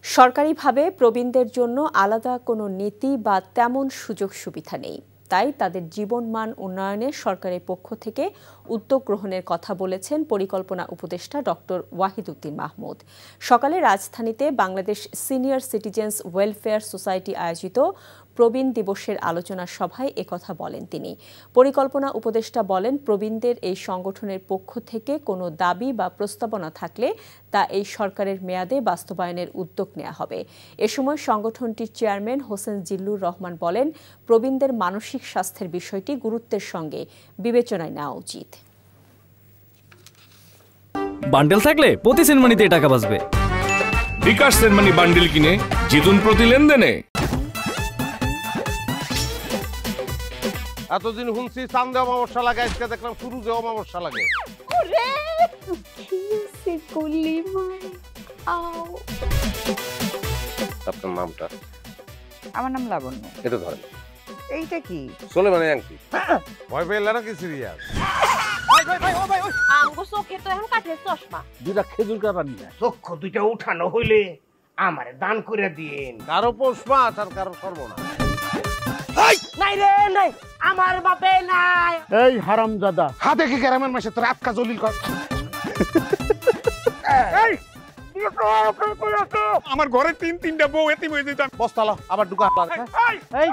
সরকারিভাবে প্রবীণদের জন্য আলাদা কোনো নীতি বা তেমন সুযোগ সুবিধা নেই। তাই তাদের জীবনমান উন্নয়নে সরকারের পক্ষ থেকে উদ্যোগ গ্রহণের কথা বলেছেন পরিকল্পনা উপদেষ্টা ডক্টর ওয়াহিদুদ্দিন মাহমুদ। সকালে রাজধানীতে Bangladesh senior citizens welfare society আয়োজিত প্রবীণ দিবসের আলোচনা সভায় একথা বলেন তিনি। পরিকল্পনা উপদেষ্টা বলেন, প্রবীণদের এই সংগঠনের পক্ষ থেকে কোনো দাবি বা প্রস্তাবনা থাকলে তা এই সরকারের মেয়াদে বাস্তবায়নের উদ্যোগ নেওয়া হবে। এ সময় সংগঠনটির চেয়ারম্যান হোসেন জিল্লুর রহমান বলেন, প্রবীণদের মানসিক স্বাস্থ্যের বিষয়টি গুরুত্বের সঙ্গে বিবেচনায় নেওয়া উচিত। বান্ডেল থাকলে প্রতি সেনমানিতে টাকা বাঁচবে। বিকাশ সেনমানি বান্ডেল কিনে জিতুন প্রতি লেনদেনে। এতদিন শুনছি চান্দে অমাবস্যা লাগে, আজকে দেখলাম সূর্যে অমাবস্যা লাগে। আপনার নামটা? আমার নাম লাবণ্য। এটা ধরেন। এইটা কি? সোলেমানি আংটি। ভয় পেলে নাকি সিরিয়াস? আমগো চোখে তো এখন কাঠের চশমা। দুইটা খেজুর কাটা নিয়ে চক্ষু দুইটা উঠানো হইলে আমারে দান করে দিন। কারো পোষ মাছ আর কারো সর্বনাশ। নাই রে নাই, আমার বাপে নাই। এই হারামজাদা, হাতে কি গ্রামের মাসে তোর আটকা জলিল কর। আমার ঘরে তিনটা বউ এতিম হয়ে যেত। বস্তালা আবার ঢুকা। এই